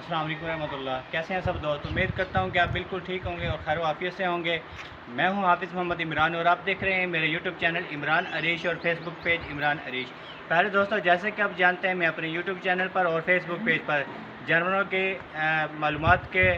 अस्सलाम वालेकुम रहमतुल्लाह। कैसे हैं सब दोस्त? उम्मीद करता हूं कि आप बिल्कुल ठीक होंगे और खैर आफियत से होंगे। मैं हूं हाफिज़ मोहम्मद इमरान और आप देख रहे हैं मेरे यूट्यूब चैनल इमरान अरीश और फेसबुक पेज इमरान अरीश। पहले दोस्तों, जैसे कि आप जानते हैं, मैं अपने यूट्यूब चैनल पर और फेसबुक पेज पर जानवरों के मालूमात के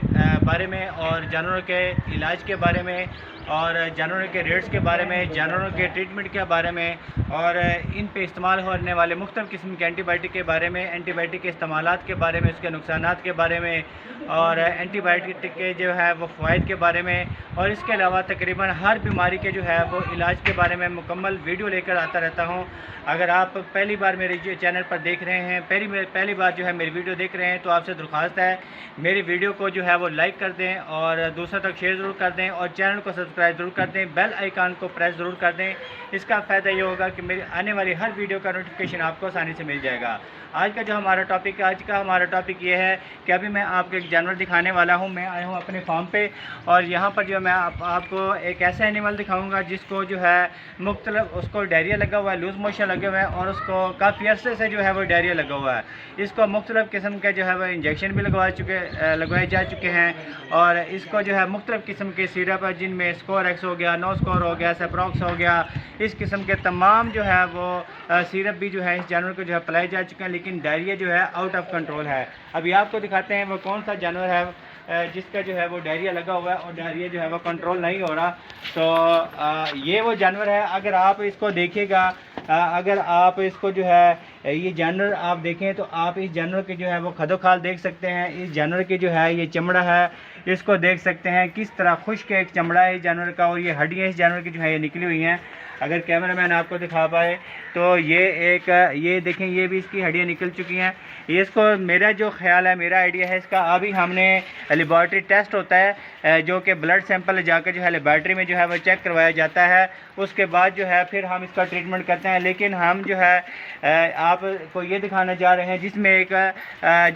बारे में और जानवरों के इलाज के बारे में और जानवरों के रेट्स के बारे में, जानवरों के ट्रीटमेंट के बारे में और इन पे इस्तेमाल होने वाले मुख्तलिफ़ किस्म के एंटीबायोटिक के बारे में, एंटीबायोटिक के इस्तेमालात के बारे में, उसके नुकसानात के बारे में और एंटीबायोटिक के जो है वो फ़वाइद के बारे में और इसके अलावा तकरीबन हर बीमारी के जो है वो इलाज के बारे में मुकम्मल वीडियो लेकर आता रहता हूँ। अगर आप पहली बार मेरे चैनल पर देख रहे हैं, पहली बार जो है मेरी वीडियो देख रहे हैं, तो आपसे दरख्वास्त है मेरी वीडियो को जो है वो लाइक कर दें और दूसरों तक शेयर ज़रूर कर दें और चैनल को सब्सक्राइब ज़रूर कर दें, बेल आइकन को प्रेस ज़रूर कर दें। इसका फ़ायदा ये होगा कि मेरी आने वाली हर वीडियो का नोटिफिकेशन आपको आसानी से मिल जाएगा। आज का हमारा टॉपिक ये है कि अभी मैं आपको एक जानवर दिखाने वाला हूँ। मैं आया हूँ अपने फार्म पे और यहाँ पर जो मैं आपको एक ऐसा एनिमल दिखाऊंगा जिसको जो है मुख्तलिफ उसको डायरिया लगा हुआ है, लूज़ मोशन लगे हुए हैं और उसको काफ़ी अरसे से जो है वो डायरिया लगा हुआ है। इसको मुख्तलिफ किस्म के जो है वो इंजेक्शन भी लगवाए जा चुके हैं और इसको जो है मुख्तलिफ किस्म के सिरप है, जिनमें स्कोर एक्स हो गया, नो स्कोर हो गया, सेप्रोक्स हो गया, इस किस्म के तमाम जो है वो सिरप भी जो है इस जानवर को जो है पिलाए जा चुके हैं, लेकिन डायरिया जो है आउट ऑफ कंट्रोल है। अभी आपको दिखाते हैं वो कौन सा जानवर है जिसका जो है वो डायरिया लगा हुआ है और डायरिया जो है वो कंट्रोल नहीं हो रहा। तो ये वो जानवर है। अगर आप इसको देखिएगा, अगर आप इसको जो है ये जानवर आप देखें तो आप इस जानवर के जो है वो खदोखाल देख सकते हैं। इस जानवर की जो है ये चमड़ा है, इसको देख सकते हैं किस तरह खुश्क एक चमड़ा है इस जानवर का और ये हड्डियाँ इस जानवर की जो है ये निकली हुई हैं। अगर कैमरामैन आपको दिखा पाए तो ये देखें, ये भी इसकी हड्डियाँ निकल चुकी हैं। इसको मेरा जो ख्याल है, मेरा आइडिया है इसका, अभी हमने लेबॉर्ट्री टेस्ट होता है जो कि ब्लड सैंपल जाकर जो है लेबॉर्ट्री में जो है वो चेक करवाया जाता है। उसके बाद जो है फिर हम इसका ट्रीटमेंट करते हैं। लेकिन हम जो है आपको ये दिखाना चाह रहे हैं जिसमें एक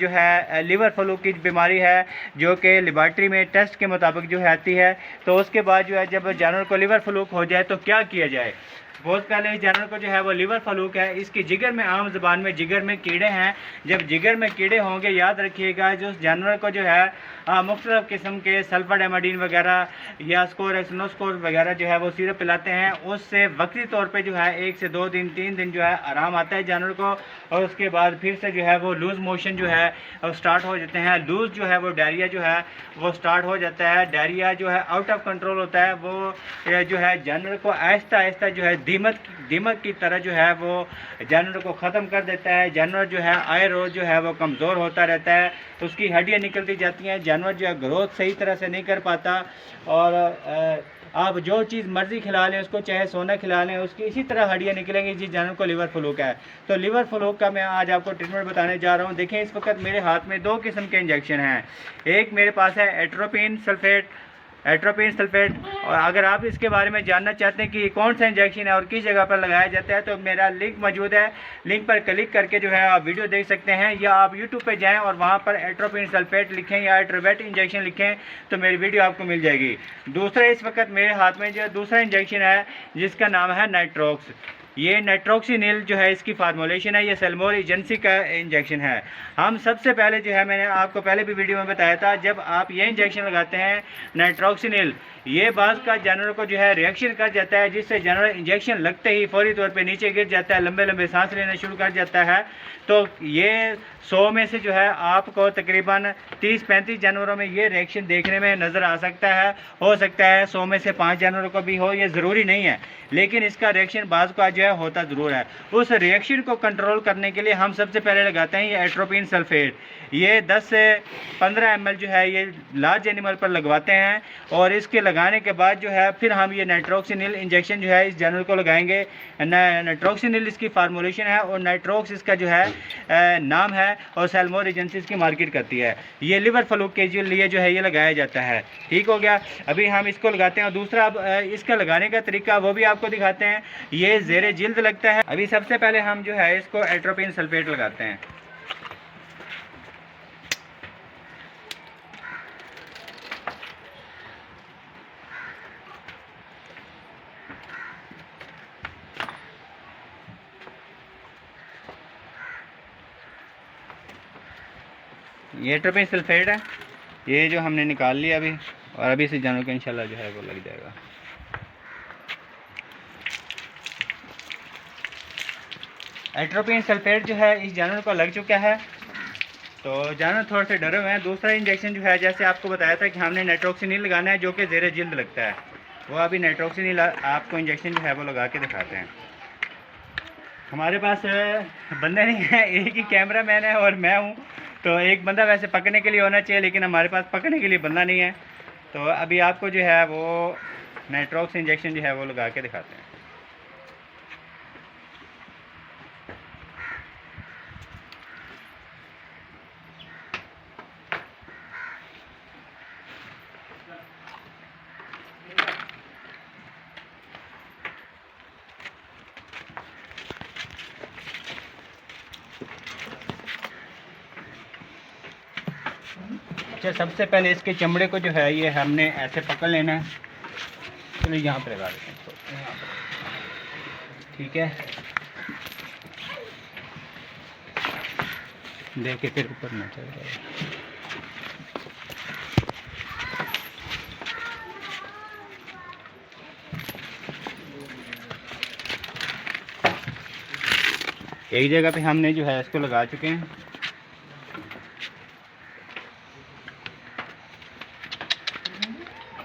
जो है लिवर फ्लू की बीमारी है जो कि लेबॉर्ट्री में टेस्ट के मुताबिक जो है आती है। तो उसके बाद जो है जब जानवर को लिवर फ्लूक हो जाए तो क्या किया जाए। बहुत पहले इस जानवर को जो है वो लिवर फ्लूक है, इसकी जिगर में, आम ज़बान में जिगर में कीड़े हैं। जब जिगर में कीड़े होंगे, याद रखिएगा, जो जानवर को जो है मुख्तलिफ़ किस्म के सल्फर एमाडीन वगैरह या स्कोर एक्सनोस्कोर वगैरह जो है वो सिरप पिलाते हैं, उससे वक्ती तौर पे जो है 1 से 2 दिन 3 दिन जो है आराम आता है जानवर को और उसके बाद फिर से जो है वो लूज़ मोशन जो है वो स्टार्ट हो जाते हैं। लूज़ जो है वो डायरिया जो है वो स्टार्ट हो जाता है। डायरिया जो है आउट ऑफ कंट्रोल होता है। वो जो है जानवर को आहिस्ता आहिस्ता जो है दीमक की तरह जो है वो जानवर को ख़त्म कर देता है। जानवर जो है आए रोज़ जो है वो कमज़ोर होता रहता है, उसकी हड्डियाँ निकलती जाती हैं, जानवर जो है ग्रोथ सही तरह से नहीं कर पाता और आप जो चीज़ मर्ज़ी खिला लें उसको, चाहे सोना खिला लें, उसकी इसी तरह हड्डियाँ निकलेंगी जिस जानवर को लिवर फ्लूक है। तो लिवर फ्लूक का मैं आज आपको ट्रीटमेंट बताने जा रहा हूँ। देखें, इस वक्त मेरे हाथ में 2 किस्म के इंजेक्शन हैं। एक मेरे पास है एट्रोपिन सल्फेट और अगर आप इसके बारे में जानना चाहते हैं कि ये कौन सा इंजेक्शन है और किस जगह पर लगाया जाता है तो मेरा लिंक मौजूद है। लिंक पर क्लिक करके जो है आप वीडियो देख सकते हैं या आप यूट्यूब पे जाएं और वहां पर एट्रोपिन सल्फेट लिखें या एट्रोवेट इंजेक्शन लिखें तो मेरी वीडियो आपको मिल जाएगी। दूसरा, इस वक्त मेरे हाथ में जो दूसरा इंजेक्शन है जिसका नाम है नाइट्रोक्स। ये नाइट्रोक्सिनिल जो है इसकी फार्मूलेशन है, ये सेल्मोर एजेंसी का इंजेक्शन है। हम सबसे पहले जो है, मैंने आपको पहले भी वीडियो में बताया था, जब आप ये इंजेक्शन लगाते हैं नाइट्रोक्सिनिल, ये बाज़ का जानवर को जो है रिएक्शन कर जाता है जिससे जानवर इंजेक्शन लगते ही फौरी तौर पे नीचे गिर जाता है, लंबे लंबे सांस लेना शुरू कर जाता है। तो ये 100 में से जो है आपको तकरीबन 30-35 जानवरों में ये रिएक्शन देखने में नज़र आ सकता है। हो सकता है 100 में से 5 जानवरों को भी हो, ये ज़रूरी नहीं है, लेकिन इसका रिएक्शन बाज़ का जो है होता ज़रूर है। उस रिएक्शन को कंट्रोल करने के लिए हम सबसे पहले लगाते हैं ये एट्रोपिन सल्फेट। ये 10 से 15 ml जो है ये लार्ज एनिमल पर लगवाते हैं और इसके लगाने के बाद जो है फिर हम ये नाइट्रोक्सिनिल इंजेक्शन जो है इस जानवर को लगाएंगे। नाइट्रोक्सिनिल इसकी फार्मूलेशन है और नाइट्रोक्स इसका जो है नाम है और सेल्मोर एजेंसी इसकी मार्केट करती है। ये लिवर फ्लूक के लिए जो है ये लगाया जाता है। ठीक हो गया। अभी हम इसको लगाते हैं और दूसरा इसका लगाने का तरीका वो भी आपको दिखाते हैं। ये ज़ेरे जिल्द लगता है। अभी सबसे पहले हम जो है इसको एट्रोपिन सल्फेट लगाते हैं। ये एट्रोपिन सल्फेट है, ये जो हमने निकाल लिया अभी, और अभी इस जानवर को इंशाल्लाह जो है वो लग जाएगा। एट्रोपिन सल्फेट जो है इस जानवर को लग चुका है, तो जानवर थोड़े से डरे हुए हैं। दूसरा इंजेक्शन जो है, जैसे आपको बताया था कि हमने नाइट्रोक्सिनिल लगाना है, जो कि ज़ेरे जिल्द लगता है, वो अभी नाइट्रोक्सिनिल आपको इंजेक्शन जो है वो लगा के दिखाते हैं। हमारे पास बंदे नहीं है, एक ही कैमरा मैन है और मैं हूँ, तो एक बंदा वैसे पकड़ने के लिए होना चाहिए, लेकिन हमारे पास पकड़ने के लिए बंदा नहीं है। तो अभी आपको जो है वो नाइट्रोक्स इंजेक्शन जो है वो लगा के दिखाते हैं। अच्छा, सबसे पहले इसके चमड़े को जो है ये हमने ऐसे पकड़ लेना है। चलो यहाँ पर लगा देते हैं इसको, यहाँ पर, ठीक है। देख के फिर ऊपर ना चल जाए। एक जगह पे हमने जो है इसको लगा चुके हैं।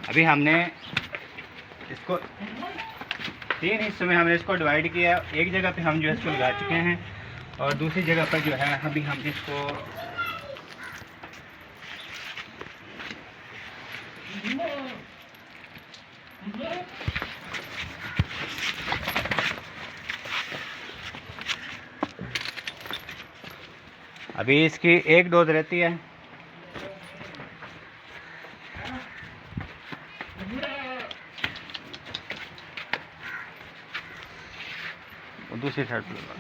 अभी हमने इसको 3 हिस्सों में हमने इसको डिवाइड किया। एक जगह पे हम जो है इसको लगा चुके हैं, और दूसरी जगह पर जो है अभी हम इसको अभी इसकी एक डोज रहती है। और दूसरी साइड पर लगा।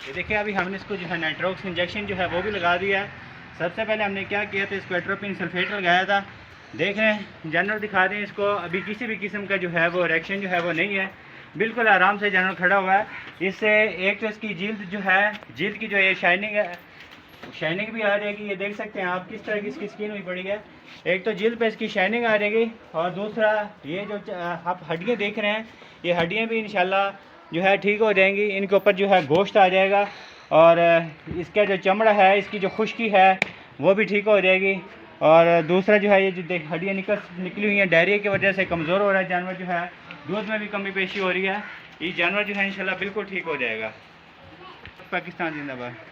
ये देखिए, अभी हमने इसको जो है नाइट्रोक्स इंजेक्शन जो है वो भी लगा दिया है। सबसे पहले हमने क्या किया था, इसको एट्रोपिन सल्फेट लगाया था। देख रहे हैं, जानवर दिखा दें इसको, अभी किसी भी किस्म का जो है वो रिएक्शन जो है वो नहीं है, बिल्कुल आराम से जानवर खड़ा हुआ है। इससे एक तो इसकी जिल्द जो है, जिल्द की जो ये शाइनिंग है, शाइनिंग भी आ जाएगी। ये देख सकते हैं आप किस तरह की इसकी स्किन हुई पड़ी है। एक तो जिल्द पे इसकी शाइनिंग आ जाएगी, और दूसरा ये जो आप हड्डियाँ देख रहे हैं, ये हड्डियाँ भी इंशाल्लाह जो है ठीक हो जाएंगी। इनके ऊपर जो है गोश्त आ जाएगा, और इसका जो चमड़ा है, इसकी जो खुश्की है वो भी ठीक हो जाएगी। और दूसरा जो है, ये जो हड्डियाँ निकली हुई हैं डायरिया की वजह से कमज़ोर हो रहा है जानवर, जो है दूध में भी कमी पेशी हो रही है, ये जानवर जो है इंशाल्लाह बिल्कुल ठीक हो जाएगा। पाकिस्तान जिंदाबाद।